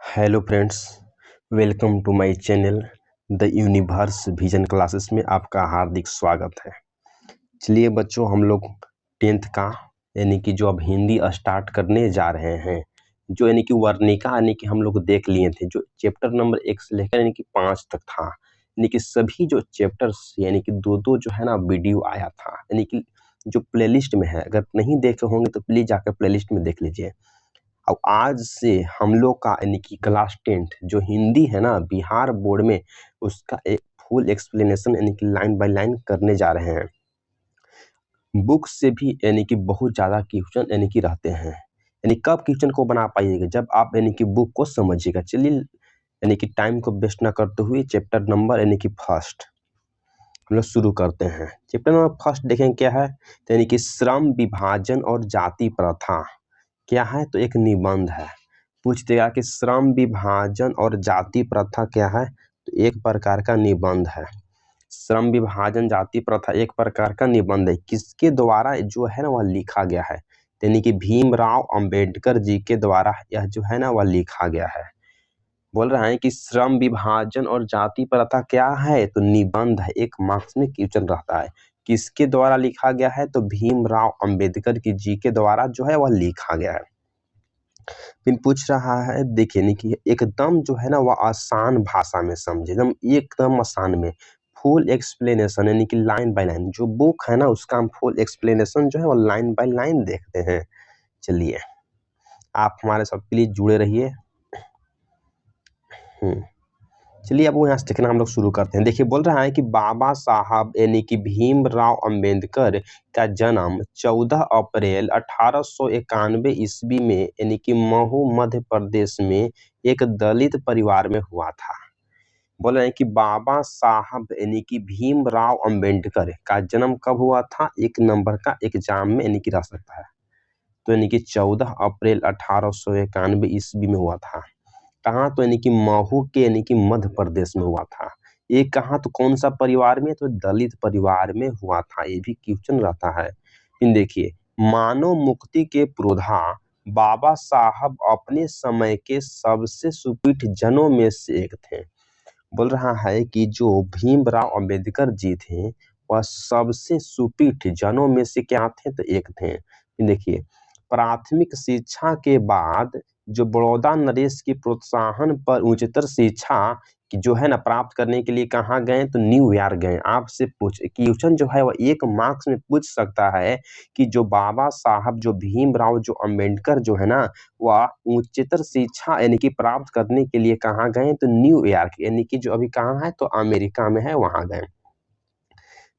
Hello friends, welcome to my channel the universe vision classes में आपका हार्दिक स्वागत है। चलिए बच्चों, हम लोग टेंथ का यानी कि जो अब हिंदी स्टार्ट करने जा रहे हैं, जो यानी कि वर्णिका यानी कि हम लोग देख लिए थे, जो चैप्टर नंबर 1 से लेकर यानी कि 5 तक था। यानी कि सभी जो चैप्टर्स यानी कि दो दो जो है ना वीडियो आया था, यानी कि जो प्लेलिस्ट में है, अगर नहीं देखे होंगे तो प्लीज़ जाकर प्लेलिस्ट में देख लीजिए। अब आज से हम लोग का यानी कि क्लास 10th जो हिंदी है ना बिहार बोर्ड में, उसका एक फुल एक्सप्लेनेशन यानी कि लाइन बाय लाइन करने जा रहे हैं। बुक से भी यानी कि बहुत ज़्यादा क्वेश्चन यानी कि रहते हैं। यानी कब क्वेश्चन को बना पाइएगा, जब आप यानी कि बुक को समझिएगा। चलिए यानी कि टाइम को वेस्ट ना करते हुए चैप्टर नंबर यानी कि फर्स्ट हम लोग शुरू करते हैं। चैप्टर नंबर फर्स्ट देखें क्या है, तो यानी कि श्रम विभाजन और जाति प्रथा क्या है, तो एक निबंध है। पूछ देगा कि श्रम विभाजन और जाति प्रथा क्या है, तो एक प्रकार का निबंध है। श्रम विभाजन जाति प्रथा एक प्रकार का निबंध है। किसके द्वारा जो है ना वह लिखा गया है, यानी कि भीमराव अंबेडकर जी के द्वारा यह जो है ना वह लिखा गया है। बोल रहा है कि श्रम विभाजन और जाति प्रथा क्या है, तो निबंध है। एक मार्क्स में क्वेश्चन रहता है, किसके द्वारा लिखा गया है, तो भीमराव अंबेडकर की जी के द्वारा जो है वह लिखा गया है। फिर पूछ रहा है, देखिए नहीं कि एकदम जो है ना वह आसान भाषा में समझे, एकदम आसान में फुल एक्सप्लेनेशन यानी कि लाइन बाय लाइन। जो बुक है ना उसका हम फुल एक्सप्लेनेशन जो है वो लाइन बाय लाइन देखते हैं। चलिए आप हमारे साथ प्लीज जुड़े रहिए। चलिए अब यहाँ से देखना हम लोग शुरू करते हैं। देखिए बोल रहा है कि बाबा साहब यानी कि भीमराव अंबेडकर का जन्म 14 अप्रैल 1891 ईस्वी में यानी कि महू मध्य प्रदेश में एक दलित परिवार में हुआ था। बोल रहे हैं कि बाबा साहब यानी कि भीमराव अंबेडकर का जन्म कब हुआ था, एक नंबर का एग्जाम में यानी कि रह सकता है। तो यानी कि 14 अप्रैल 1891 ईस्वी में हुआ था। कहाँ, तो यानी कि महू के यानी कि मध्य प्रदेश में हुआ था। ये कहाँ, तो कौन सा परिवार में, तो दलित परिवार में हुआ था। ये भी क्वेश्चन रहता है। फिर देखिए, मानव मुक्ति के पुरोधा बाबा साहब अपने समय के सबसे सुपीठ जनों में से एक थे। बोल रहा है कि जो भीमराव अंबेडकर जी थे वह सबसे सुपीठ जनों में से क्या थे, तो एक थे। फिर देखिए, प्राथमिक शिक्षा के बाद जो बड़ौदा नरेश की प्रोत्साहन पर उच्चतर शिक्षा की जो है ना प्राप्त करने के लिए कहाँ गए, तो न्यूयॉर्क गए। आपसे पूछ क्वेश्चन जो है वह एक मार्क्स में पूछ सकता है कि जो बाबा साहब जो भीमराव जो अंबेडकर जो है ना वह उच्चतर शिक्षा यानी कि प्राप्त करने के लिए कहाँ गए, तो न्यूयॉर्क यानी कि जो अभी कहाँ है, तो अमेरिका में है, वहां गए।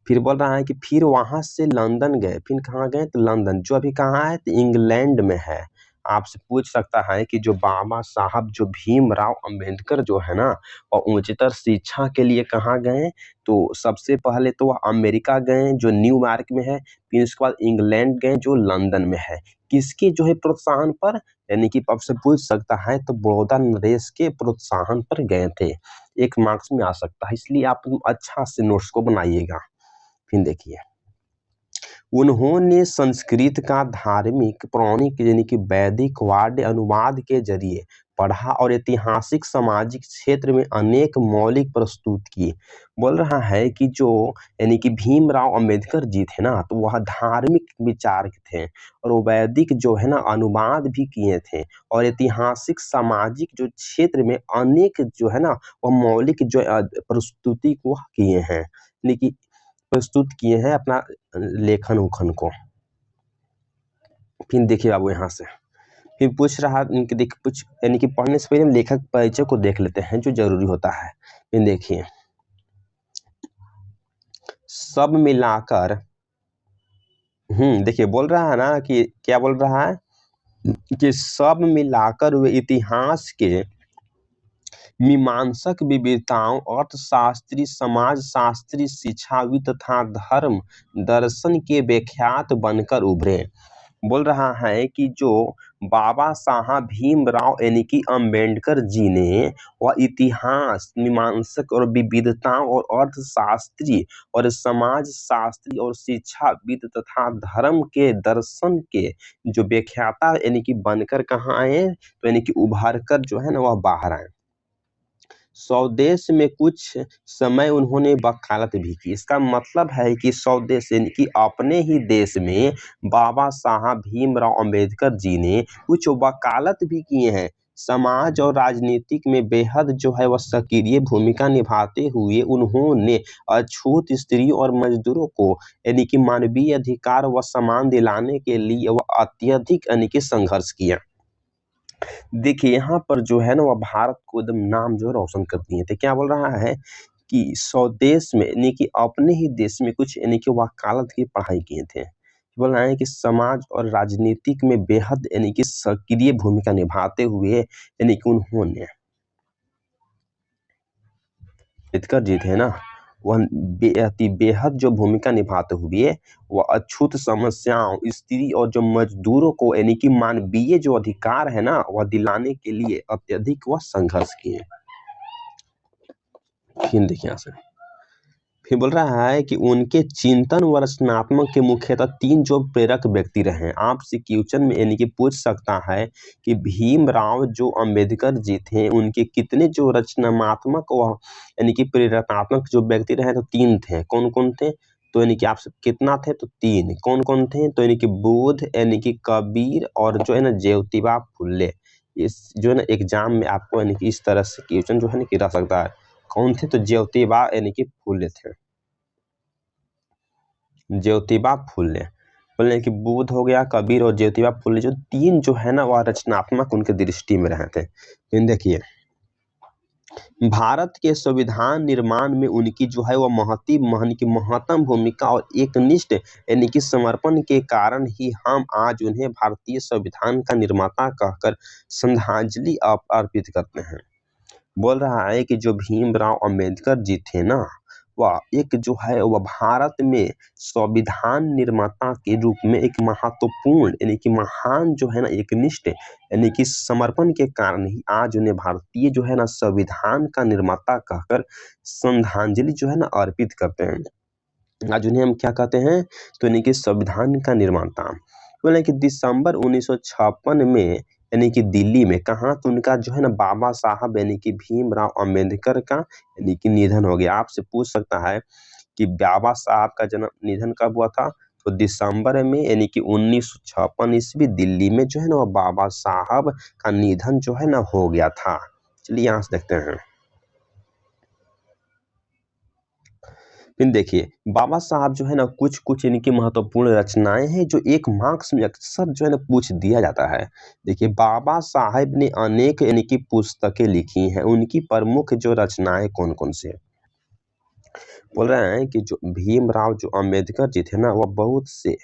फिर बोल रहा है कि फिर वहां से लंदन गए। फिर कहाँ गए, तो लंदन जो अभी कहाँ है, तो इंग्लैंड में है। आपसे पूछ सकता है कि जो बाबा साहब जो भीमराव अंबेडकर जो है ना और उच्चतर शिक्षा के लिए कहाँ गए, तो सबसे पहले तो वह अमेरिका गए जो न्यूयॉर्क में है। फिर उसके बाद इंग्लैंड गए जो लंदन में है। किसके जो है प्रोत्साहन पर, यानी कि आपसे पूछ सकता है तो बड़ौदा नरेश के प्रोत्साहन पर गए थे। एक मार्क्स में आ सकता है, इसलिए आप अच्छा से नोट्स को बनाइएगा। फिर देखिए, उन्होंने संस्कृत का धार्मिक पौराणिक यानी कि वैदिक वाद्य अनुवाद के जरिए पढ़ा और ऐतिहासिक सामाजिक क्षेत्र में अनेक मौलिक प्रस्तुत किए। बोल रहा है कि जो यानी कि भीमराव अंबेडकर जी थे ना, तो वह धार्मिक विचारक थे और वो वैदिक जो है ना अनुवाद भी किए थे और ऐतिहासिक सामाजिक जो क्षेत्र में अनेक जो है ना वह मौलिक जो प्रस्तुति को किए हैं, यानी कि प्रस्तुत किए हैं अपना लेखन उखन को। फिर देखिए बाबू यहाँ से फिर पूछ रहा है कि देखिए कुछ यानी कि पढ़ने से पहले हम लेखक परिचय को देख लेते हैं जो जरूरी होता है। फिर देखिए, सब मिलाकर देखिए बोल रहा है ना कि क्या बोल रहा है कि सब मिलाकर वे इतिहास के मीमांसक विविधताओं, अर्थशास्त्री, समाजशास्त्री, शिक्षाविद तथा धर्म दर्शन के व्याख्यात बनकर उभरे। बोल रहा है कि जो बाबा साहब भीमराव यानी कि अम्बेडकर जी ने वह इतिहास मीमांसक और विविधताओं और अर्थशास्त्री और समाजशास्त्री और शिक्षाविद तथा धर्म के दर्शन के जो व्याख्याता यानी कि बनकर कहाँ आए, तो यानी कि उभर कर जो है ना वह बाहर आए। स्वदेश में कुछ समय उन्होंने वकालत भी की। इसका मतलब है कि स्वदेश यानी कि अपने ही देश में बाबा साहब भीमराव अंबेडकर जी ने कुछ वकालत भी किए हैं। समाज और राजनीतिक में बेहद जो है वह सक्रिय भूमिका निभाते हुए उन्होंने अछूत स्त्रियों और मजदूरों को यानी कि मानवीय अधिकार व सम्मान दिलाने के लिए वह अत्यधिक यानी कि संघर्ष किया। देखिए यहाँ पर जो है ना वह भारत को एकदम नाम जो है रोशन करती है। तो क्या बोल रहा है कि स्वदेश में यानी कि अपने ही देश में कुछ यानी कि वकालत की पढ़ाई किए थे। बोल रहा है कि समाज और राजनीतिक में बेहद यानी कि सक्रिय भूमिका निभाते हुए यानी कि उन्होंने अम्बेडकर जी थे ना वह बेहद जो भूमिका निभाते हुए वह अछूत समस्याओं स्त्री और जो मजदूरों को यानी कि मानवीय जो अधिकार है ना वह दिलाने के लिए अत्यधिक वह संघर्ष किए। फिर देखिए यहाँ से फिर बोल रहा है कि उनके चिंतन व रचनात्मक के मुख्यतः 3 जो प्रेरक व्यक्ति रहे। आपसे क्वेश्चन में यानी कि पूछ सकता है कि भीमराव जो अंबेडकर जी थे उनके कितने जो रचनात्मक व यानी कि प्रेरणात्मक जो व्यक्ति रहे, तो 3 थे। कौन कौन थे? तो यानी कि आपसे कितना थे, तो 3। कौन कौन थे? तो यानी कि बुद्ध यानी कि कबीर और जो है ना ज्योतिबा फुले। इस जो है ना एग्जाम में आपको यानी कि इस तरह से क्वेश्चन जो है ना कि रह सकता है। कौन थे? तो ज्योतिबा यानी कि फुले थे। ज्योतिबा फुले बोले कि बुद्ध हो गया, कबीर और ज्योतिबा फुले जो 3 जो है ना वह रचनात्मक उनके दृष्टि में रहे थे। लेकिन देखिए भारत के संविधान निर्माण में उनकी जो है वह महत्वपूर्ण भूमिका और एकनिष्ठ यानी कि समर्पण के कारण ही हम आज उन्हें भारतीय संविधान का निर्माता कहकर श्रद्धांजलि अर्पित करते हैं। बोल रहा है कि जो भीमराव अंबेडकर जी थे ना वह एक जो है वह भारत में संविधान निर्माता के रूप में एक महत्वपूर्ण यानी कि महान जो है ना एकनिष्ठ यानी कि समर्पण के कारण ही आज उन्हें भारतीय जो है ना संविधान का निर्माता कहकर श्रद्धांजलि जो है ना अर्पित करते हैं। आज उन्हें हम क्या कहते हैं? तो यानी कि संविधान का निर्माता। बोले कि दिसंबर 1956 में यानी कि दिल्ली में कहाँ, तो उनका जो है ना बाबा साहब यानी कि भीमराव अंबेडकर का यानी कि निधन हो गया। आपसे पूछ सकता है कि बाबा साहब का जन्म निधन कब हुआ था? तो दिसंबर में यानी कि 1956 ईस्वी दिल्ली में जो है ना वो बाबा साहब का निधन जो है ना हो गया था। चलिए यहाँ से देखते हैं। फिर देखिए बाबा साहब जो है ना कुछ इनकी महत्वपूर्ण रचनाएं हैं जो 1 मार्क्स में अक्सर जो है ना पूछ दिया जाता है। देखिए बाबा साहब ने अनेक यानी कि पुस्तकें लिखी हैं। उनकी प्रमुख जो रचनाएं कौन कौन से? बोल रहे हैं कि जो भीमराव जो अंबेडकर जी थे ना वह बहुत से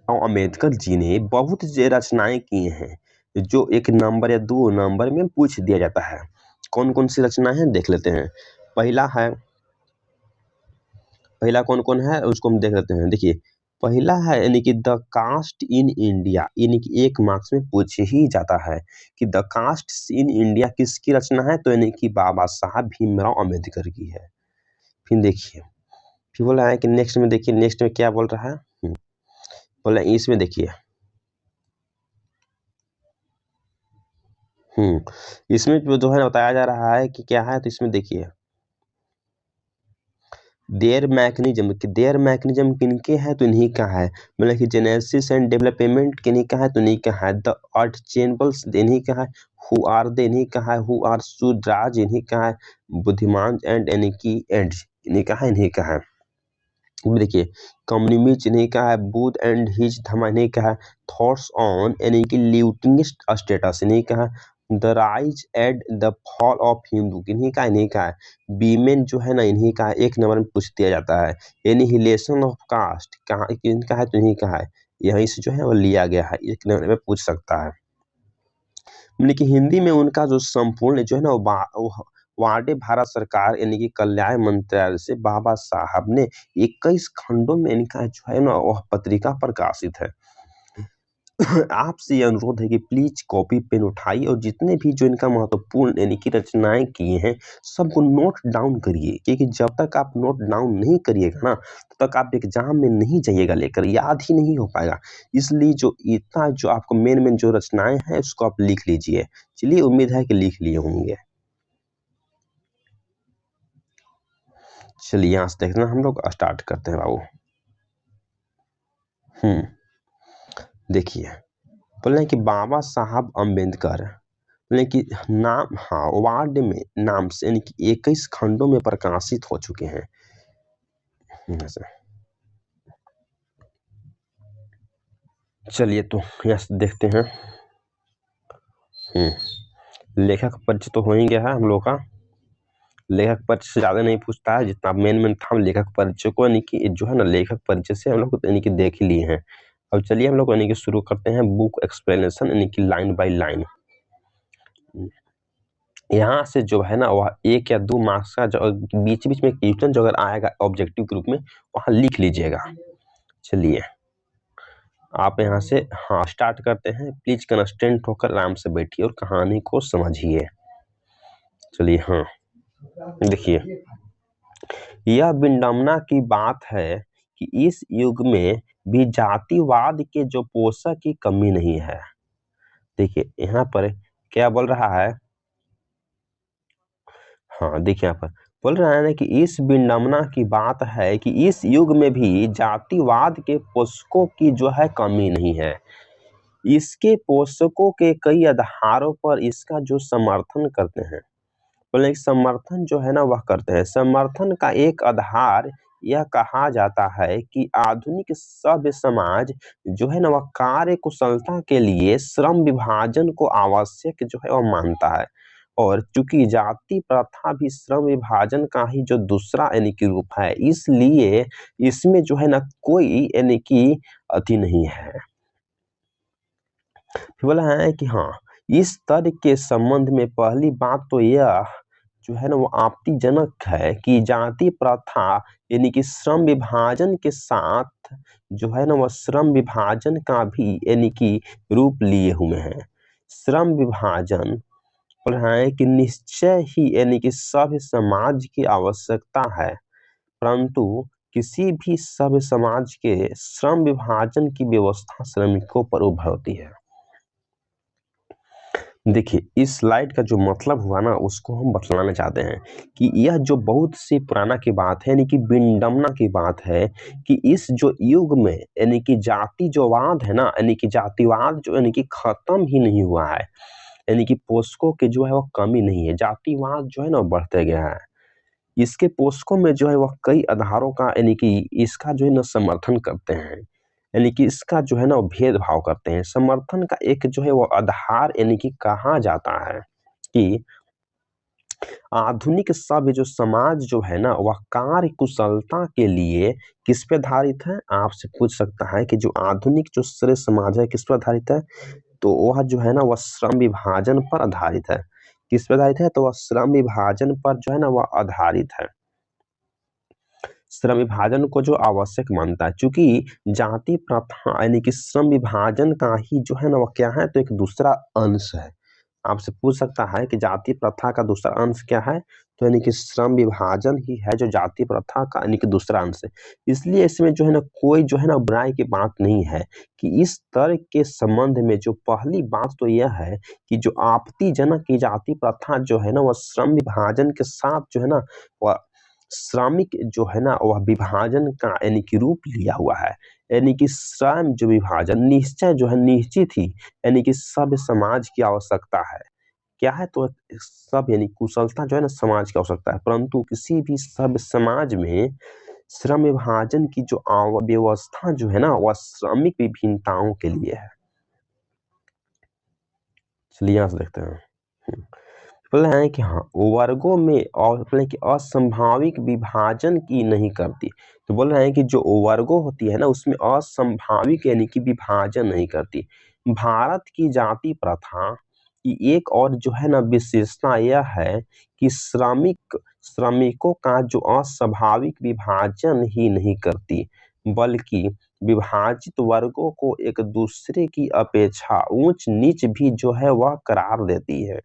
अंबेडकर जी ने बहुत से रचनाएं की हैं जो 1 नंबर या 2 नंबर में पूछ दिया जाता है। कौन कौन सी रचनाएं हैं देख लेते हैं। पहला कौन कौन है उसको हम देख लेते हैं। देखिए पहला है यानी कि द कास्ट इन इंडिया, यानी कि 1 मार्क्स में पूछ ही जाता है कि द कास्ट इन इंडिया किसकी रचना है? तो यानी कि बाबा साहब भीमराव अंबेडकर की है। फिर देखिए फिर बोला है कि नेक्स्ट में देखिए नेक्स्ट में क्या बोल रहा है। बोला इसमें देखिए इसमें जो है बताया जा रहा है कि क्या है, तो इसमें देखिए देयर मैकेनिज्म किनके है? तो इन्हीं का है। मतलब कि जेनेसिस एंड डेवलपमेंट किन्हीं का है? तो इन्हीं का है। द अनचेंजेबल्स इन्हीं का है। हु आर दे इन्हीं का है। हु आर शूद्राज इन्हीं का है। बुद्धिमान एंड यानी कि एंड इन्हीं का है, इन्हीं का है। देखिए कम्युनिस्ट इन्हीं का है। बुद्ध एंड हिज धर्म इन्हीं का है। थॉट्स ऑन यानी कि ल्यूटिनिस्ट स्टेटस इन्हीं का है। The rise and the fall of Hindu इन्हीं का है। वीमेन जो है ना इन्हीं का है। 1 नंबर में पूछ दिया जाता है। एनिहिलेशन ऑफ कास्ट कहाँ इनका है? तो इन्हीं का है। यहीं से जो है वो लिया गया है। 1 नंबर में पूछ सकता है। यानी कि हिंदी में उनका जो संपूर्ण जो है ना वो वार्डे भारत सरकार यानी कि कल्याण मंत्रालय से बाबा साहब ने 21 खंडों में इनका जो है ना वह पत्रिका प्रकाशित है। आपसे ये अनुरोध है कि प्लीज कॉपी पेन उठाइए और जितने भी जो इनका महत्वपूर्ण यानी कि रचनाएं किए हैं सबको नोट डाउन करिए, क्योंकि जब तक आप नोट डाउन नहीं करिएगा ना तब तक आप एग्जाम में नहीं जाइएगा लेकर, याद ही नहीं हो पाएगा। इसलिए जो इतना जो आपको मेन जो रचनाएं हैं उसको आप लिख लीजिए। चलिए, उम्मीद है कि लिख लिए होंगे। चलिए यहाँ से देखना हम लोग स्टार्ट करते हैं बाबू। देखिए, बोले कि बाबा साहब अम्बेडकर, बोले कि नाम, हाँ, वार्ड में नाम से यानी कि 21 खंडों में प्रकाशित हो चुके हैं। चलिए तो यहाँ से देखते हैं। लेखक परिचय तो हो ही गया है हम लोग का। लेखक परिचय से ज्यादा नहीं पूछता है, जितना मेन था लेखक परिचय को यानी कि जो है ना लेखक परिचय से हम लोग यानी कि देख ही लिए हैं। अब चलिए हम लोग यानी कि शुरू करते हैं बुक एक्सप्लेनेशन यानी कि लाइन बाय लाइन। यहाँ से जो है ना वह 1 या 2 मार्क्स का जो बीच में क्वेश्चन जो अगर आएगा ऑब्जेक्टिव ग्रुप में वहाँ लिख लीजिएगा। चलिए आप यहाँ से स्टार्ट करते हैं। प्लीज कंस्टेंट होकर आराम से बैठिए और कहानी को समझिए। चलिए देखिए, यह विडंबना की बात है कि इस युग में भी जातिवाद के जो पोषक की कमी नहीं है। देखिए यहाँ पर क्या बोल रहा है, देखिए यहाँ पर बोल रहा है ना कि इस विडंबना की बात है कि इस युग में भी जातिवाद के पोषकों की जो है कमी नहीं है। इसके पोषकों के कई आधारों पर इसका जो समर्थन करते हैं, बोले समर्थन जो है ना वह करते हैं। समर्थन का एक आधार यह कहा जाता है कि आधुनिक सभ्य समाज जो है ना वह कार्य कुशलता के लिए श्रम विभाजन को आवश्यक जो है वह मानता है, और चूंकि जाति प्रथा भी श्रम विभाजन का ही जो दूसरा यानी कि रूप है, इसलिए इसमें जो है ना कोई यानी कि अति नहीं है। बोला है कि इस तर्क के संबंध में पहली बात तो यह जो है ना वो आपत्तिजनक है कि जाति प्रथा यानी कि श्रम विभाजन के साथ जो है ना वह श्रम विभाजन का भी यानी कि रूप लिए हुए हैं। श्रम विभाजन बोल रहा है कि निश्चय ही यानी कि सभ्य समाज की आवश्यकता है, परंतु किसी भी सभ्य समाज के श्रम विभाजन की व्यवस्था श्रमिकों पर उभरती है। देखिए इस स्लाइड का जो मतलब हुआ ना उसको हम बतलाना चाहते हैं कि यह जो बहुत सी पुराना की बात है यानी कि विडंबना की बात है कि इस जो युग में यानी कि जाति जो वाद है ना यानी कि जातिवाद जो यानी कि खत्म ही नहीं हुआ है, यानी कि पोषकों के जो है वो कमी नहीं है, जातिवाद जो है ना बढ़ते गया है। इसके पोषकों में जो है वह कई आधारों का यानी कि इसका जो है ना समर्थन करते हैं, यानी कि इसका जो है ना भेदभाव करते हैं। समर्थन का एक जो है वो आधार यानी कि कहा जाता है कि आधुनिक सभ्य जो समाज जो है ना वह कार्य कुशलता के लिए किस पे आधारित है। आपसे पूछ सकता है कि जो आधुनिक जो श्रेय समाज है किस पर आधारित है, तो वह जो है ना वह श्रम विभाजन पर आधारित है। किस पर आधारित है, तो वह श्रम विभाजन पर जो है ना वह आधारित है। श्रम विभाजन को जो आवश्यक मानता है, चूंकि जाति प्रथा यानी कि श्रम विभाजन का ही जो है ना वो क्या है, तो एक दूसरा अंश है। आपसे पूछ सकता है कि जाति प्रथा का दूसरा अंश क्या है, तो यानी कि श्रम विभाजन ही है जो जाति प्रथा का यानी कि दूसरा अंश है। इसलिए इसमें जो है ना कोई जो है ना बुराई की बात नहीं है कि इस तर्क के संबंध में जो पहली बात तो यह है कि जो आपत्तिजनक की जाति प्रथा जो है ना वह श्रम विभाजन के साथ जो है ना वह श्रमिक जो है ना वह विभाजन का यानी कि रूप लिया हुआ है, यानी कि श्रम जो विभाजन निश्चय जो है निश्चित ही यानी कि सभ्य समाज की आवश्यकता है। क्या है, तो सब यानी कुशलता जो है ना समाज की आवश्यकता है, परंतु किसी भी सभ्य समाज में श्रम विभाजन की जो व्यवस्था जो है ना वह श्रमिक विभिन्नताओं के लिए है। चलिए यहाँ से देखते हैं। बोले हैं कि वर्गों में और बोले कि असंभाविक विभाजन की नहीं करती। तो बोल रहे हैं कि जो वर्गों होती है ना उसमें असंभाविक यानी कि विभाजन नहीं करती। भारत की जाति प्रथा कि एक और जो है ना विशेषता यह है कि श्रमिकों का जो अस्वाभाविक विभाजन ही नहीं करती, बल्कि विभाजित वर्गों को एक दूसरे की अपेक्षा ऊंच नीच भी जो है वह करार देती है,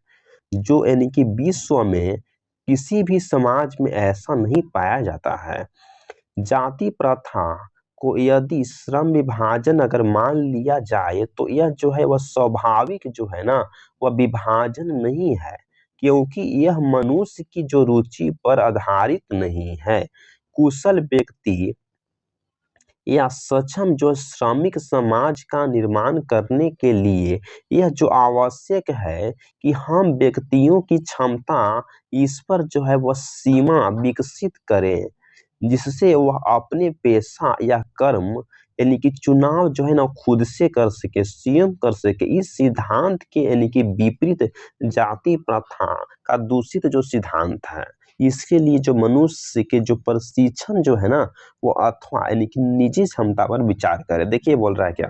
जो यानी कि विश्व में किसी भी समाज में ऐसा नहीं पाया जाता है। जाति प्रथा को यदि श्रम विभाजन अगर मान लिया जाए तो यह जो है वह स्वाभाविक जो है ना वह विभाजन नहीं है, क्योंकि यह मनुष्य की जो रुचि पर आधारित नहीं है। कुशल व्यक्ति या सक्षम जो श्रमिक समाज का निर्माण करने के लिए यह जो आवश्यक है कि हम व्यक्तियों की क्षमता इस पर जो है वह सीमा विकसित करें, जिससे वह अपने पेशा या कर्म यानी कि चुनाव जो है ना खुद से कर सके, स्वयं कर सके। इस सिद्धांत के यानी कि विपरीत जाति प्रथा का दूषित जो सिद्धांत है, इसके लिए जो मनुष्य के जो प्रशिक्षण जो है ना वो अथवा यानी कि निजी क्षमता पर विचार करे। देखिए बोल रहा है क्या,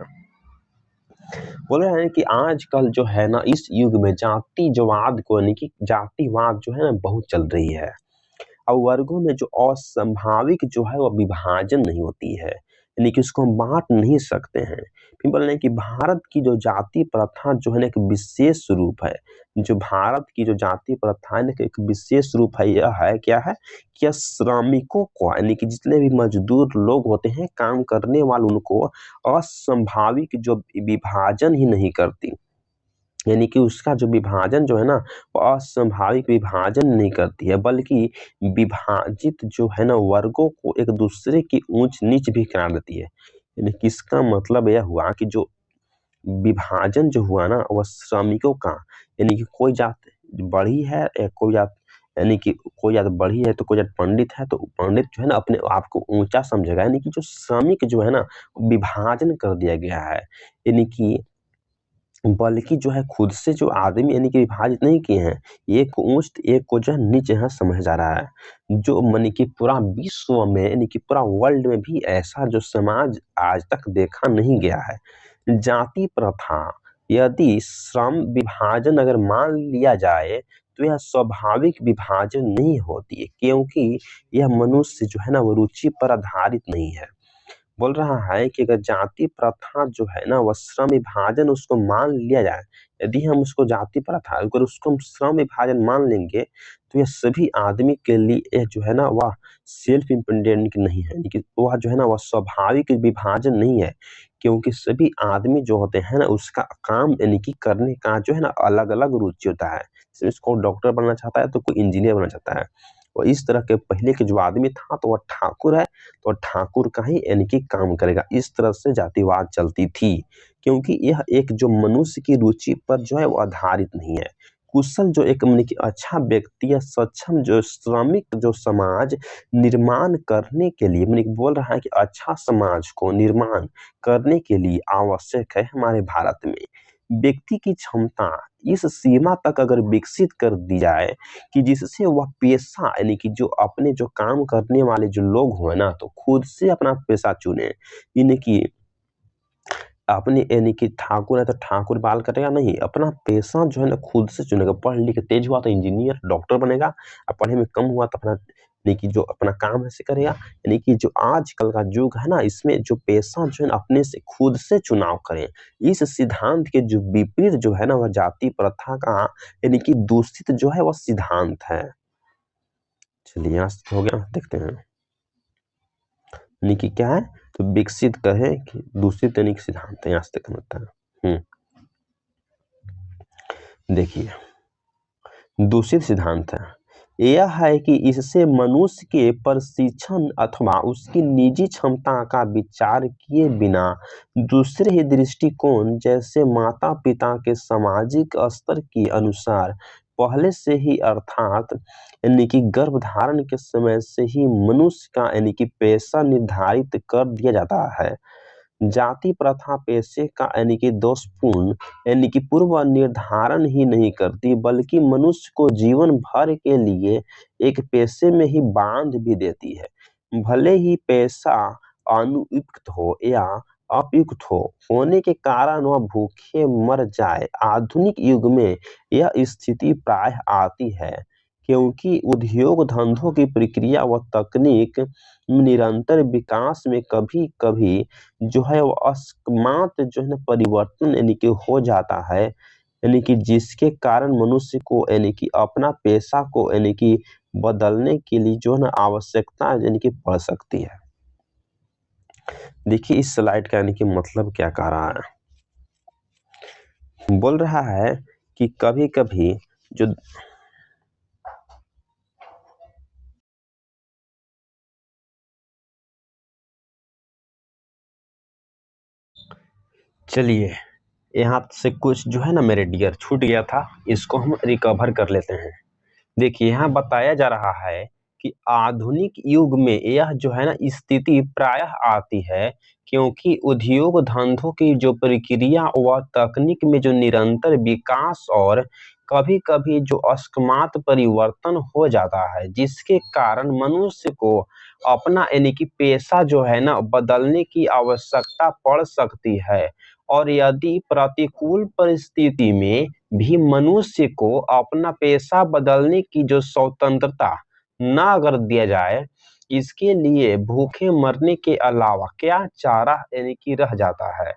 बोल रहा है कि आजकल जो है ना इस युग में जातिवाद को यानी कि जातिवाद जो है ना बहुत चल रही है, और वर्गों में जो असंभाविक जो है वो विभाजन नहीं होती है, यानी कि उसको हम बांट नहीं सकते हैं। फिर बोल रहे हैं कि भारत की जो जाति प्रथा जो है ना एक विशेष रूप है, जो भारत की जो जाति प्रथा है ना एक विशेष रूप है, यह है क्या है कि यह श्रमिकों को यानी कि जितने भी मजदूर लोग होते हैं काम करने वाले उनको असंभाविक जो विभाजन ही नहीं करती, यानी कि उसका जो विभाजन जो है ना वो असंभाविक विभाजन नहीं करती है, बल्कि विभाजित जो है ना वर्गों को एक दूसरे की ऊंच नीच भी करा देती है। यानी कि इसका मतलब यह हुआ कि जो विभाजन जो हुआ ना वह श्रमिकों का, यानी कि कोई जात बड़ी है या कोई जात, यानी कि कोई जात बड़ी है तो कोई जात पंडित है तो पंडित जो है ना अपने आप को ऊंचा समझेगा, यानी कि जो श्रमिक जो है ना विभाजन कर दिया गया है, यानी कि बल्कि जो है खुद से जो आदमी यानी कि विभाजित नहीं किए हैं, एक को ऊंच एक को जो है नीच यहाँ समझ जा रहा है, जो मानी कि पूरा विश्व में यानी कि पूरा वर्ल्ड में भी ऐसा जो समाज आज तक देखा नहीं गया है। जाति प्रथा यदि श्रम विभाजन अगर मान लिया जाए तो यह स्वाभाविक विभाजन नहीं होती है, क्योंकि यह मनुष्य जो है ना वो रुचि पर आधारित नहीं है। बोल रहा है कि अगर जाति प्रथा जो है ना वह श्रम विभाजन उसको मान लिया जाए, यदि हम उसको जाति प्रथा अगर उसको हम श्रम विभाजन मान लेंगे तो यह सभी आदमी के लिए जो है ना वह सेल्फ इंडिपेंडेंट नहीं है, लेकिन वह जो है ना वह स्वाभाविक विभाजन नहीं है, क्योंकि सभी आदमी जो होते हैं ना उसका काम यानी कि करने का जो है ना अलग अलग रुचि होता है। इसको डॉक्टर बनना चाहता है तो कोई इंजीनियर बनना चाहता है, और इस तरह के पहले के जो आदमी था तो वह ठाकुर है तो ठाकुर का ही यानी कि काम करेगा। इस तरह से जातिवाद चलती थी, क्योंकि यह एक जो मनुष्य की रुचि पर जो है वो आधारित नहीं है। कुशल जो एक यानी कि अच्छा व्यक्ति या सक्षम जो श्रमिक जो समाज निर्माण करने के लिए मैंने बोल रहा है कि अच्छा समाज को निर्माण करने के लिए आवश्यक है हमारे भारत में व्यक्ति की क्षमता इस सीमा तक अगर विकसित कर दी जाए कि जिससे वह पेशा यानी कि जो अपने जो काम करने वाले जो लोग हुए ना तो खुद से अपना पेशा चुने, यानी कि अपने यानी कि ठाकुर है तो ठाकुर बाल कटेगा नहीं, अपना पेशा जो है ना खुद से चुनेगा। पढ़ लिख के तेज हुआ तो इंजीनियर डॉक्टर बनेगा, और पढ़े में कम हुआ तो अपना यानी कि जो अपना काम है से करेगा। यानी कि जो आजकल का युग है ना इसमें जो पेशा जो है ना अपने से खुद से चुनाव करें, इस सिद्धांत के जो विपरीत जो है ना वह जाति प्रथा का यानी कि दूषित जो है वह सिद्धांत है। चलिए यहाँ से हो गया, देखते हैं यानी कि क्या है तो विकसित कहे कि दूषित यानी कि सिद्धांत है, यहाँ से देखना होता है। देखिए दूषित सिद्धांत है यह है कि इससे मनुष्य के प्रशिक्षण अथवा उसकी निजी क्षमता का विचार किए बिना दूसरे ही दृष्टिकोण जैसे माता पिता के सामाजिक स्तर के अनुसार पहले से ही अर्थात यानी कि गर्भधारण के समय से ही मनुष्य का यानी कि पेशा निर्धारित कर दिया जाता है। जाति प्रथा पेशे का यानी कि दोषपूर्ण यानी कि पूर्व निर्धारण ही नहीं करती, बल्कि मनुष्य को जीवन भर के लिए एक पेशे में ही बांध भी देती है। भले ही पेशा अनुयुक्त हो या उपयुक्त होने के कारण वह भूखे मर जाए। आधुनिक युग में यह स्थिति प्राय आती है क्योंकि उद्योग धंधों की प्रक्रिया व तकनीक निरंतर विकास में कभी कभी जो है वो अकस्मात जो है ना परिवर्तन यानी कि हो जाता है, यानी कि जिसके कारण मनुष्य को यानी कि अपना पेशा को यानी कि बदलने के लिए जो है ना आवश्यकता यानी कि पड़ सकती है। देखिए इस स्लाइड का यानी कि मतलब क्या कह रहा है, बोल रहा है कि कभी कभी जो चलिए यहाँ से कुछ जो है ना मेरे डियर छूट गया था, इसको हम रिकवर कर लेते हैं। देखिए यहाँ बताया जा रहा है कि आधुनिक युग में यह जो है ना स्थिति प्रायः आती है क्योंकि उद्योग धंधों की जो प्रक्रिया व तकनीक में जो निरंतर विकास और कभी-कभी जो अकस्मात परिवर्तन हो जाता है, जिसके कारण मनुष्य को अपना यानी कि पेशा जो है ना बदलने की आवश्यकता पड़ सकती है। और यदि प्रतिकूल परिस्थिति में भी मनुष्य को अपना पेशा बदलने की जो स्वतंत्रता ना अगर दिया जाए, इसके लिए भूखे मरने के अलावा क्या चारा यानी कि रह जाता है।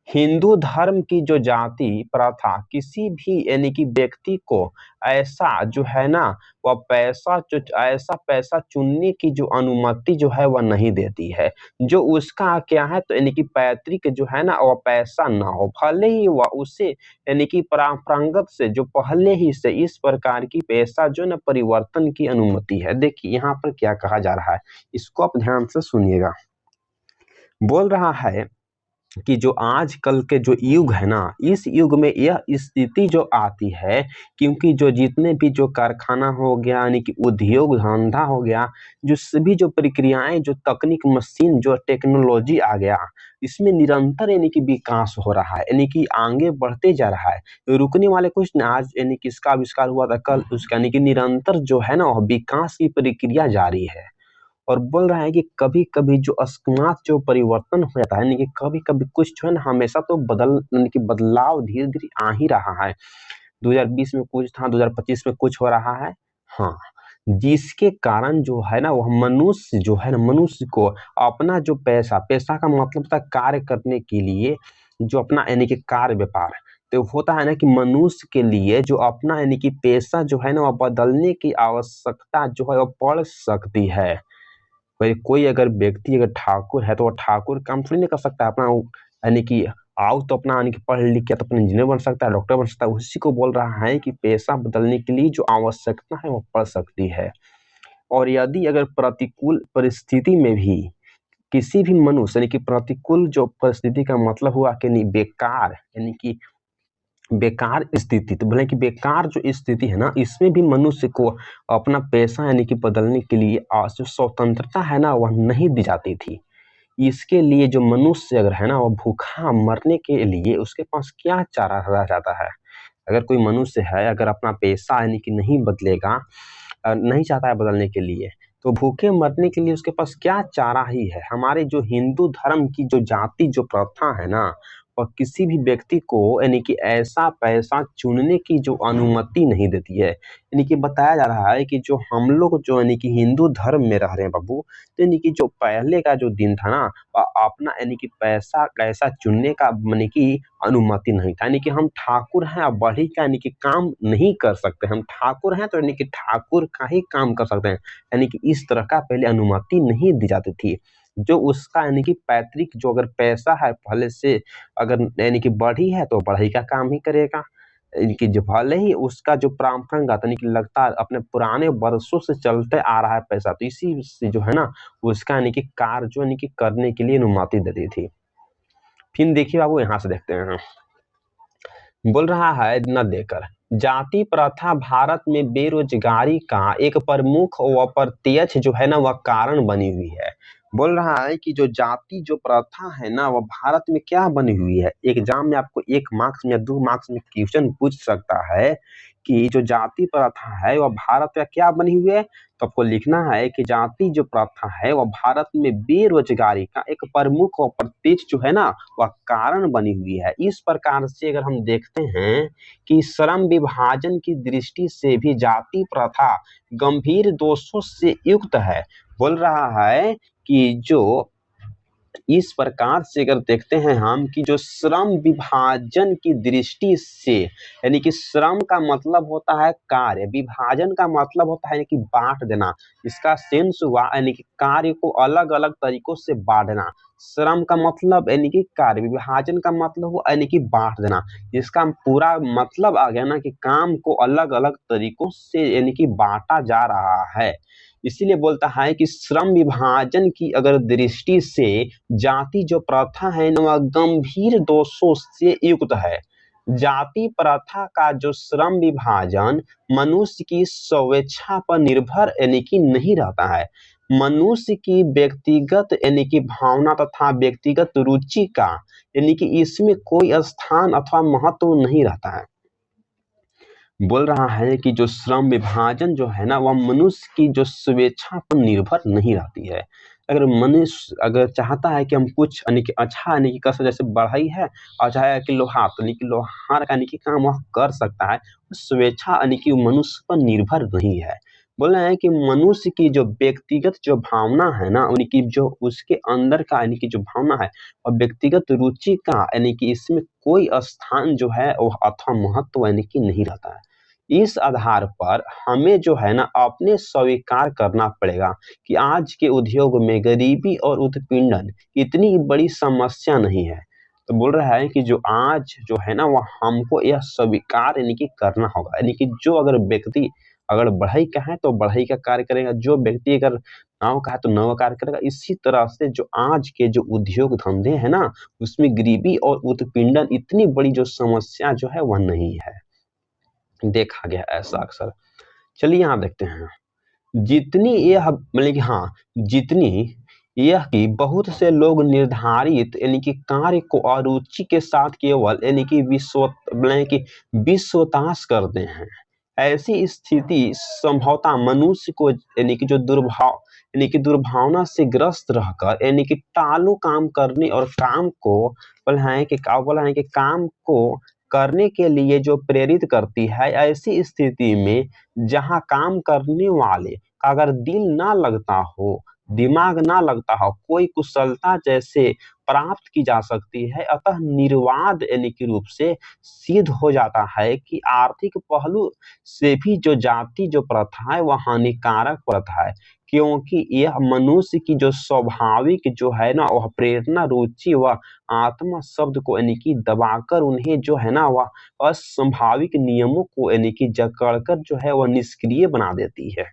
हिंदू धर्म की जो जाति प्रथा किसी भी यानी कि व्यक्ति को ऐसा जो है ना वह पैसा जो ऐसा पैसा चुनने की जो अनुमति जो है वह नहीं देती है, जो उसका क्या है तो यानी कि पैतृक जो है ना वह पैसा ना हो, भले ही वह उसे यानी कि परंपरागत से जो पहले ही से इस प्रकार की पैसा जो ना परिवर्तन की अनुमति है। देखिए यहाँ पर क्या कहा जा रहा है, इसको आप ध्यान से सुनिएगा। बोल रहा है कि जो आजकल के जो युग है ना, इस युग में यह स्थिति जो आती है क्योंकि जो जितने भी जो कारखाना हो गया यानी कि उद्योग धंधा हो गया, जो सभी जो प्रक्रियाएं जो तकनीक मशीन जो टेक्नोलॉजी आ गया, इसमें निरंतर यानी कि विकास हो रहा है, यानी कि आगे बढ़ते जा रहा है, रुकने वाले कुछ ना। आज यानी कि इसका आविष्कार हुआ था, कल उसका यानी कि निरंतर जो है ना विकास की प्रक्रिया जारी है। और बोल रहा है कि कभी-कभी जो अकस्मात जो परिवर्तन हो जाता है, यानी कि कभी-कभी कुछ जो है ना हमेशा तो यानी कि बदलाव धीरे-धीरे आ ही रहा है। 2020 में कुछ था, 2025 में कुछ हो रहा है। हाँ, जिसके कारण जो है ना वह मनुष्य जो है ना मनुष्य को अपना जो पैसा का मतलब था कार्य करने के लिए जो अपना यानी कि कार्य व्यापार, तो होता है ना कि मनुष्य के लिए जो अपना यानी कि पेशा जो है ना वह बदलने की आवश्यकता जो है वह पड़ सकती है। भाई कोई अगर व्यक्ति अगर ठाकुर है तो वो ठाकुर काम थोड़ी ना कर सकता है अपना यानी कि आओ तो अपना यानी कि पढ़ लिख के तो अपना इंजीनियर बन सकता है, डॉक्टर बन सकता है। उसी को बोल रहा है कि पेशा बदलने के लिए जो आवश्यकता है वो पड़ सकती है। और यदि अगर प्रतिकूल परिस्थिति में भी किसी भी मनुष्य यानी कि प्रतिकूल जो परिस्थिति का मतलब हुआ कि नहीं बेकार यानी कि बेकार स्थिति, तो बोले कि बेकार जो स्थिति है ना इसमें भी मनुष्य को अपना पैसा यानी कि बदलने के लिए जो स्वतंत्रता है ना वह नहीं दी जाती थी। इसके लिए जो मनुष्य अगर है ना वो भूखा मरने के लिए उसके पास क्या चारा रह जाता है। अगर कोई मनुष्य है अगर अपना पैसा यानी कि नहीं बदलेगा, नहीं चाहता है बदलने के लिए, तो भूखे मरने के लिए उसके पास क्या चारा ही है। हमारे जो हिंदू धर्म की जो जाति जो प्रथा है ना वह किसी भी व्यक्ति को यानी कि ऐसा पैसा चुनने की जो अनुमति नहीं देती है। यानी कि बताया जा रहा है कि जो हम लोग जो यानी कि हिंदू धर्म में रह रहे हैं बाबू, तो यानी कि जो पहले का जो दिन था ना अपना यानी कि पैसा कैसा चुनने का यानी कि अनुमति नहीं था। यानी कि हम ठाकुर हैं अब बढ़ी का यानी कि काम नहीं कर सकते, हम ठाकुर हैं तो यानी कि ठाकुर का ही काम कर सकते हैं। यानी कि इस तरह का पहले अनुमति नहीं दी जाती थी। जो उसका यानी कि पैतृक जो अगर पैसा है पहले से अगर यानी कि बढ़ी है तो बढ़ई का काम ही करेगा। यानी कि जो भले ही उसका जो परंपरागत यानी कि लगातार अपने पुराने वर्षों से चलते आ रहा है पैसा, तो इसी से जो है ना उसका यानी कि कार्य जो यानी कि करने के लिए अनुमति देती थी। फिर देखिए बाबू यहाँ से देखते हैं, बोल रहा है न देकर जाति प्रथा भारत में बेरोजगारी का एक प्रमुख व प्रत्यक्ष जो है ना वह कारण बनी हुई है। बोल रहा है कि जो जाति जो प्रथा है ना वह भारत में क्या बनी हुई है। एग्जाम में आपको 1 मार्क्स में या 2 मार्क्स में क्वेश्चन पूछ सकता है कि जो जाति प्रथा है वह भारत का क्या बनी हुई है, तो आपको लिखना है कि जाति जो प्रथा है वह भारत में बेरोजगारी का एक प्रमुख और प्रत्यक्ष जो है ना वह कारण बनी हुई है। इस प्रकार से अगर हम देखते हैं कि श्रम विभाजन की दृष्टि से भी जाति प्रथा गंभीर दोषों से युक्त है। बोल रहा है कि जो इस प्रकार से अगर देखते हैं हम कि जो श्रम विभाजन की दृष्टि से, यानी कि श्रम का मतलब होता है कार्य, विभाजन का मतलब होता है यानी कि बांट देना। इसका सेंस हुआ यानी कि कार्य को अलग अलग तरीकों से बांटना। श्रम का मतलब यानी कि कार्य, विभाजन का मतलब हुआ यानी कि बांट देना। इसका पूरा मतलब आ गया ना कि काम को अलग अलग तरीकों से यानी कि बांटा जा रहा है। इसीलिए बोलता है कि श्रम विभाजन की अगर दृष्टि से जाति जो प्रथा है न वह गंभीर दोषों से युक्त है। जाति प्रथा का जो श्रम विभाजन मनुष्य की स्वेच्छा पर निर्भर यानी कि नहीं रहता है। मनुष्य की व्यक्तिगत यानी कि भावना तथा व्यक्तिगत रुचि का यानी कि इसमें कोई स्थान अथवा महत्व नहीं रहता है। बोल रहा है कि जो श्रम विभाजन जो है ना वह मनुष्य की जो स्वेच्छा पर निर्भर नहीं रहती है। अगर मनुष्य अगर चाहता है कि हम कुछ यानी कि अच्छा यानी कि कर, जैसे बढ़ई है और चाहे कि लोहार, तो यानी कि लोहार का यानी कि काम वह कर सकता है। स्वेच्छा यानी कि मनुष्य पर निर्भर नहीं है। बोल रहे हैं कि मनुष्य की जो व्यक्तिगत जो भावना है ना, यानी कि जो उसके अंदर का यानी कि जो भावना है और व्यक्तिगत रुचि का यानी कि इसमें कोई स्थान जो है वह अथवा महत्व यानी कि नहीं रहता है। इस आधार पर हमें जो है ना अपने स्वीकार करना पड़ेगा कि आज के उद्योग में गरीबी और उत्पीड़न इतनी बड़ी समस्या नहीं है। तो बोल रहा है कि जो आज जो है ना वह हमको यह स्वीकार यानी कि करना होगा, यानी कि जो अगर व्यक्ति अगर बढ़ई का है तो बढ़ई का कार्य करेगा, जो व्यक्ति अगर नाव का है तो नाव कार्य करेगा। इसी तरह से जो आज के जो उद्योग धंधे हैं ना उसमें गरीबी और उत्पीड़न इतनी बड़ी जो समस्या जो है वह नहीं है, देखा गया ऐसा अक्सर। चलिए यहाँ देखते हैं, जितनी यह मतलब कि हाँ जितनी यह कि बहुत से लोग निर्धारित यानी कि कार्य को अरुचि के साथ केवल यानी कि विश्वताश करते हैं। ऐसी स्थिति संभवतः मनुष्य को यानी कि जो दुर्भावना से ग्रस्त रहकर यानी कि टालू काम करने और काम को बोला है कि काम को करने के लिए जो प्रेरित करती है। ऐसी स्थिति में जहां काम करने वाले का अगर दिल ना लगता हो, दिमाग ना लगता हो, कोई कुशलता जैसे प्राप्त की जा सकती है। अतः निर्वाद यानी कि रूप से सिद्ध हो जाता है कि आर्थिक पहलू से भी जो जाति जो प्रथा है वह हानिकारक प्रथा है, क्योंकि यह मनुष्य की जो स्वाभाविक जो है ना वह प्रेरणा, रुचि व आत्मा शब्द को यानी कि दबाकर उन्हें जो है ना वह असंभाविक नियमों को यानी कि जकड़कर जो है वह निष्क्रिय बना देती है।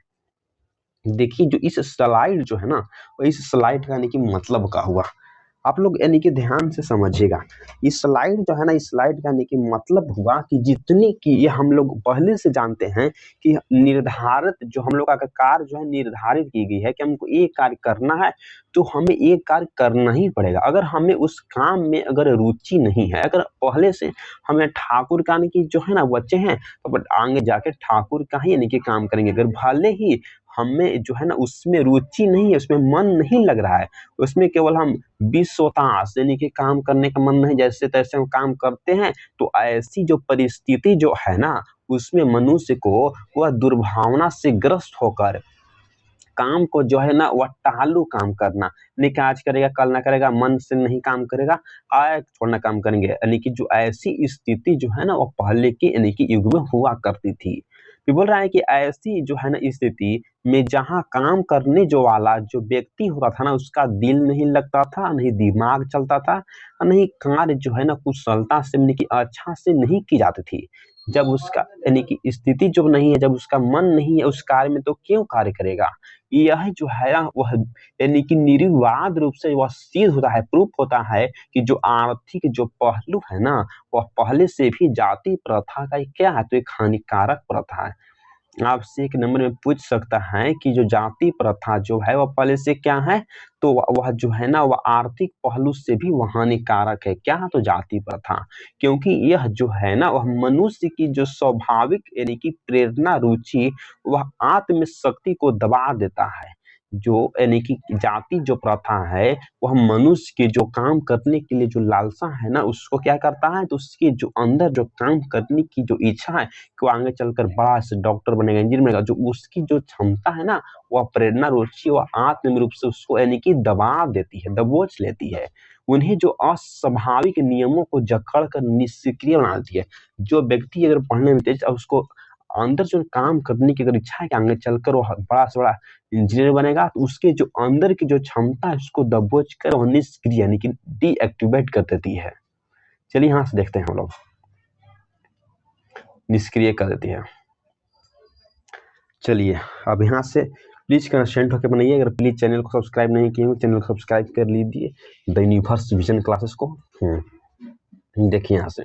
देखिए जो इस स्लाइड जो है ना इस स्लाइड का यानी कि मतलब का हुआ, आप लोग यानी कि ध्यान से समझिएगा। इस स्लाइड जो है ना इस स्लाइड का यानी कि मतलब हुआ कि जितनी की ये हम लोग पहले से जानते हैं कि निर्धारित जो हम लोग का कार्य जो है निर्धारित की गई है कि हमको ये कार्य करना है तो हमें ये कार्य करना ही पड़ेगा। अगर हमें उस काम में अगर रुचि नहीं है, अगर पहले से हमें ठाकुर का यानी कि जो है ना बच्चे हैं तो आगे जाके ठाकुर का ही यानी कि काम करेंगे। अगर भले ही हमें जो है ना उसमें रुचि नहीं है, उसमें मन नहीं लग रहा है, उसमें केवल हम विश्वताश यानी कि काम करने का मन नहीं, जैसे तैसे हम काम करते हैं, तो ऐसी जो परिस्थिति जो है ना उसमें मनुष्य को वह दुर्भावना से ग्रस्त होकर काम को जो है ना वह टालू काम करना, नहीं कि आज करेगा कल ना करेगा, मन से नहीं काम करेगा, आए थोड़ा ना काम करेंगे, यानी कि जो ऐसी स्थिति जो है ना वो पहले के यानी कि युग में हुआ करती थी। फिर बोल रहा है कि ऐसी जो है ना स्थिति में जहां काम करने जो वाला जो व्यक्ति होता था ना उसका दिल नहीं लगता था, नहीं दिमाग चलता था, और नहीं कार्य जो है ना कुशलता से यानी कि अच्छा से नहीं की जाती थी। जब उसका यानी कि स्थिति जो नहीं है, जब उसका मन नहीं है उस कार्य में, तो क्यों कार्य करेगा। यह जो है ना वह यानी कि निर्विवाद रूप से वह सिद्ध होता है, प्रूफ होता है कि जो आर्थिक जो पहलू है ना वह पहले से भी जाति प्रथा का क्या है, तो एक हानिकारक प्रथा है। आपसे एक नंबर में पूछ सकता है कि जो जाति प्रथा जो है वह पहले से क्या है, तो वह जो है ना वह आर्थिक पहलू से भी वह हानिकारक है। क्या? तो जाति प्रथा, क्योंकि यह जो है ना वह मनुष्य की जो स्वाभाविक यानी कि प्रेरणा, रुचि, वह आत्म शक्ति को दबा देता है। जो यानी कि जाति जो प्रथा है वह मनुष्य के जो काम करने के लिए जो लालसा है ना उसको क्या करता है, तो उसके जो अंदर जो काम करने की जो इच्छा है कि वो आगे चलकर बड़ा से डॉक्टर बनेगा, इंजीनियर बनेगा, जो उसकी जो क्षमता है ना वह प्रेरणा, रुचि, वह आत्म रूप से उसको यानी कि दबा देती है, दबोच लेती है। उन्हें जो अस्वाभाविक नियमों को जकड़ कर निष्क्रिय बनाती है। जो व्यक्ति अगर पढ़ने में तेज, उसको अंदर जो काम करने की अगर इच्छा है कि आगे चलकर वो बड़ा से बड़ा इंजीनियर बनेगा, तो उसके जो अंदर की जो क्षमता है उसको दबोच कर वो निष्क्रिय यानी कि डीएक्टिवेट कर देती है। चलिए यहाँ से देखते हैं हम लोग, निष्क्रिय कर देती है। चलिए अब यहाँ से प्लीज कंसेंट होकर बनाइए। अगर प्लीज चैनल को सब्सक्राइब नहीं किए हो, चैनल को सब्सक्राइब कर लीजिए द यूनिवर्स विजन क्लासेस को। देखिए यहाँ से,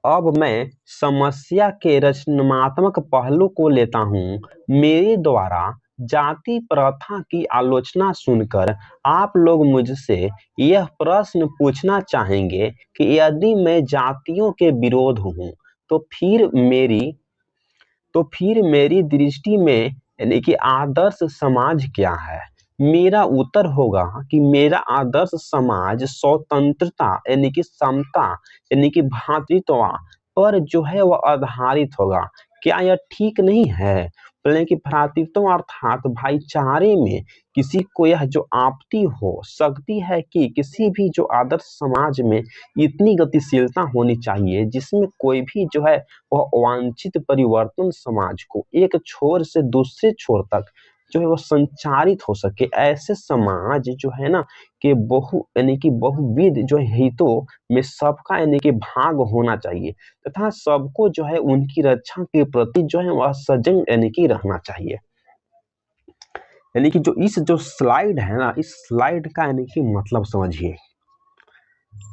अब मैं समस्या के रचनात्मक पहलू को लेता हूँ। मेरे द्वारा जाति प्रथा की आलोचना सुनकर आप लोग मुझसे यह प्रश्न पूछना चाहेंगे कि यदि मैं जातियों के विरोध हूँ तो फिर मेरी दृष्टि में यानी कि आदर्श समाज क्या है। मेरा उत्तर होगा कि मेरा आदर्श समाज स्वतंत्रता यानी कि समता यानी कि भ्रातृत्व पर जो है वह आधारित होगा। क्या यह ठीक नहीं है? बोले कि भ्रातृत्व अर्थात भाईचारे में किसी को यह जो आपत्ति हो सकती है कि किसी भी जो आदर्श समाज में इतनी गतिशीलता होनी चाहिए जिसमें कोई भी जो है वह वांछित परिवर्तन समाज को एक छोर से दूसरे छोर तक जो है वो संचारित हो सके। ऐसे समाज जो है ना कि यानी कि बहुविध जो है हितों में सबका यानी कि भाग होना चाहिए तथा सबको जो है उनकी रक्षा के प्रति जो है वह सजग यानी कि रहना चाहिए। यानी कि जो स्लाइड है ना, इस स्लाइड का यानी कि मतलब समझिए।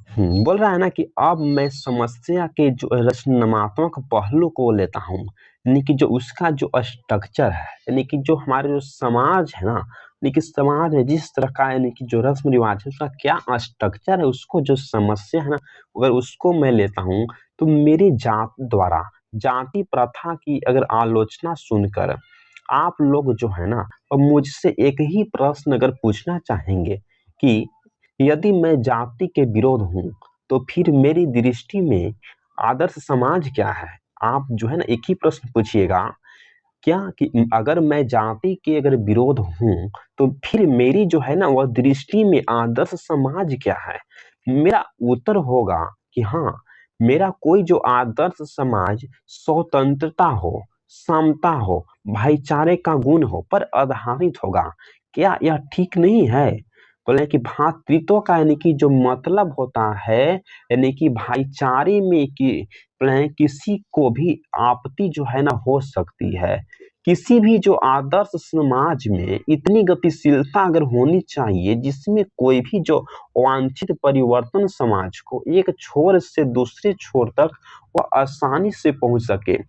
बोल रहा है ना कि अब मैं समस्या के जो रचनात्मक पहलू को लेता हूँ, यानी कि जो उसका जो स्ट्रक्चर है, यानी कि जो हमारे जो समाज है ना, यानी कि समाज में जिस तरह का यानी कि जो रस्म रिवाज है उसका क्या स्ट्रक्चर है, उसको जो समस्या है ना अगर उसको मैं लेता हूँ तो मेरी जात द्वारा जाति प्रथा की अगर आलोचना सुनकर आप लोग जो है ना मुझसे एक ही प्रश्न अगर पूछना चाहेंगे कि यदि मैं जाति के विरोध हूं तो फिर मेरी दृष्टि में आदर्श समाज क्या है। आप जो है ना एक ही प्रश्न पूछिएगा, क्या कि अगर मैं जाति के अगर विरोध हूं तो फिर मेरी जो है ना वह दृष्टि में आदर्श समाज क्या है। मेरा उत्तर होगा कि हाँ, मेरा कोई जो आदर्श समाज स्वतंत्रता हो, समता हो, भाईचारे का गुण हो पर आधारित होगा। क्या यह ठीक नहीं है? बोले कि भ्रातृत्व का यानी कि जो मतलब होता है यानी कि भाईचारे में कि किसी को भी आपत्ति जो है ना हो सकती है। किसी भी जो आदर्श समाज में इतनी गतिशीलता अगर होनी चाहिए जिसमें कोई भी जो वांछित परिवर्तन समाज को एक छोर से दूसरे छोर तक वह आसानी से पहुंच सके।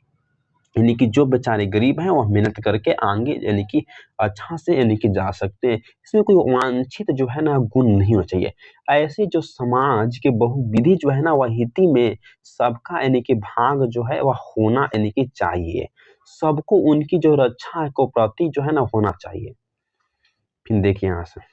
यानी कि जो बेचारे गरीब हैं वह मेहनत करके आगे यानी कि अच्छा से यानी कि जा सकते हैं। इसमें कोई वांछित जो है ना गुण नहीं होना चाहिए। ऐसे जो समाज के बहुविधि जो है ना वह हिति में सबका यानी कि भाग जो है वह होना यानी कि चाहिए। सबको उनकी जो रक्षा को प्रति जो है ना होना चाहिए। फिर देखिए यहाँ से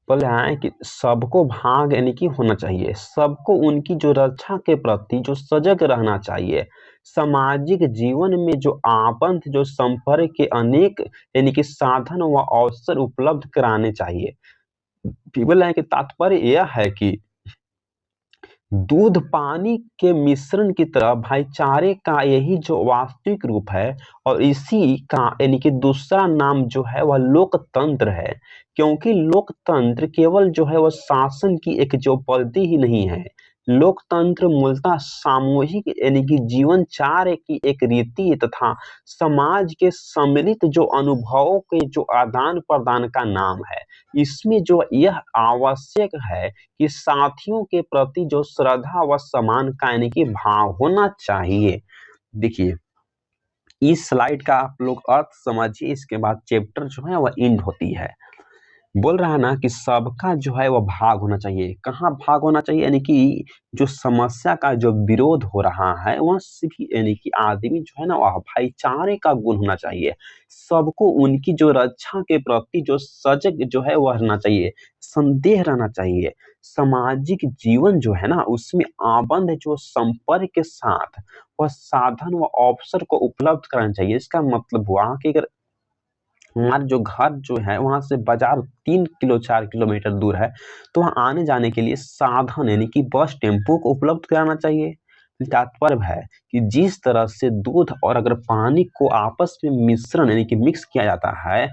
बोले हैं कि सबको भाग यानी कि होना चाहिए, सबको उनकी जो रक्षा के प्रति जो सजग रहना चाहिए। सामाजिक जीवन में जो आपंत जो संपर्क के अनेक यानी कि साधन व अवसर उपलब्ध कराने चाहिए। बोले हैं कि तात्पर्य यह है कि दूध पानी के मिश्रण की तरह भाईचारे का यही जो वास्तविक रूप है और इसी का यानी कि दूसरा नाम जो है वह लोकतंत्र है। क्योंकि लोकतंत्र केवल जो है वह शासन की एक जो पद्धति ही नहीं है। लोकतंत्र मूलतः सामूहिक यानी कि जीवन चार्य की एक रीति तथा समाज के सम्मिलित जो अनुभवों के जो आदान प्रदान का नाम है। इसमें जो यह आवश्यक है कि साथियों के प्रति जो श्रद्धा व सम्मान का यानी कि भाव होना चाहिए। देखिए इस स्लाइड का आप लोग अर्थ समझिए, इसके बाद चैप्टर जो है वह एंड होती है। बोल रहा है ना कि सबका जो है वो भाग होना चाहिए। कहाँ भाग होना चाहिए? यानी कि जो समस्या का जो विरोध हो रहा है वह सभी यानी कि आदमी जो है ना वह भाईचारे का गुण होना चाहिए। सबको उनकी जो रक्षा के प्रति जो सजग जो है वह रहना चाहिए, संदेह रहना चाहिए। सामाजिक जीवन जो है ना उसमें आबंध जो संपर्क के साथ वह साधन व अवसर को उपलब्ध कराना चाहिए। इसका मतलब हुआ कि अगर हमारा जो घर जो है वहां से बाजार 3 किलो 4 किलोमीटर दूर है, तो वहां आने जाने के लिए साधन यानी कि बस टेम्पो को उपलब्ध कराना चाहिए। तात्पर्य है कि जिस तरह से दूध और अगर पानी को आपस में मिश्रण यानी कि मिक्स किया जाता है,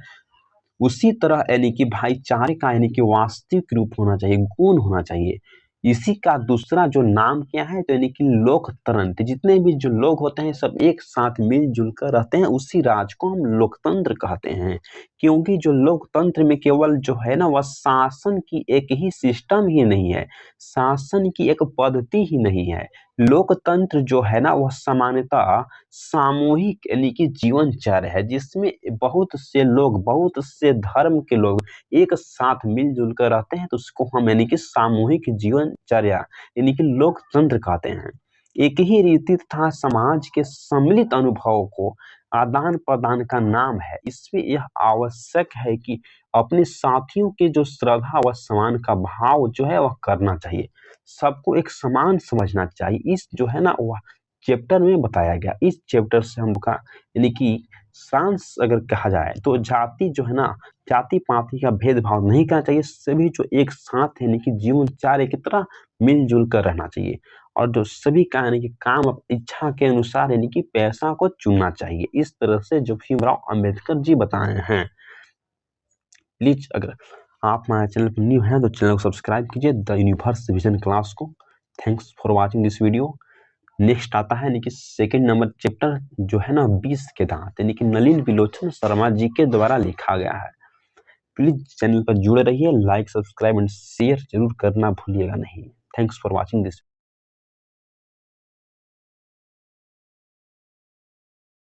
उसी तरह यानी कि भाईचारे का यानी कि वास्तविक रूप होना चाहिए, गुण होना चाहिए। इसी का दूसरा जो नाम क्या है, तो यानी कि लोकतंत्र। जितने भी जो लोग होते हैं सब एक साथ मिलजुल कर रहते हैं, उसी राज को हम लोकतंत्र कहते हैं। क्योंकि जो लोकतंत्र में केवल जो है ना वह शासन की एक ही सिस्टम ही नहीं है, शासन की एक पद्धति ही नहीं है। लोकतंत्र जो है ना वह सामान्यतः सामूहिक यानी कि जीवनचर्या है, जिसमें बहुत से लोग, बहुत से धर्म के लोग एक साथ मिलजुल कर रहते हैं, तो उसको हम यानी कि सामूहिक जीवनचर्या यानी कि लोकतंत्र कहते हैं। एक ही रीति तथा समाज के सम्मिलित अनुभवों को आदान प्रदान का नाम है। इसमें यह आवश्यक है कि अपने साथियों के जो श्रद्धा व सम्मान का भाव जो है वह करना चाहिए, सबको एक समान समझना चाहिए। इस जो है ना वह चैप्टर में बताया गया। इस चैप्टर से हमका यानी कि सांस अगर कहा जाए तो जाति जो है ना, जाति पाति का भेदभाव नहीं करना चाहिए। सभी जो एक साथ यानी कि जीवनचर्या की तरह मिलजुल कर रहना चाहिए, और जो सभी का यानी कि काम इच्छा के अनुसार यानी कि पैसा को चुनना चाहिए। इस तरह से जो भीमराव अंबेडकर जी बताए हैं। प्लीज अगर आप हमारे चैनल पर न्यू हैं तो चैनल को सब्सक्राइब कीजिए, द यूनिवर्स विजन क्लास को। Thanks for watching this video. Next आता है यानी कि सेकंड नंबर चैप्टर जो है ना 20 के दांत, यानी कि नलिन विलोचन शर्मा जी के द्वारा लिखा गया है। प्लीज चैनल पर जुड़े रहिए, लाइक सब्सक्राइब एंड शेयर जरूर करना भूलिएगा नहीं। Thanks for watching this.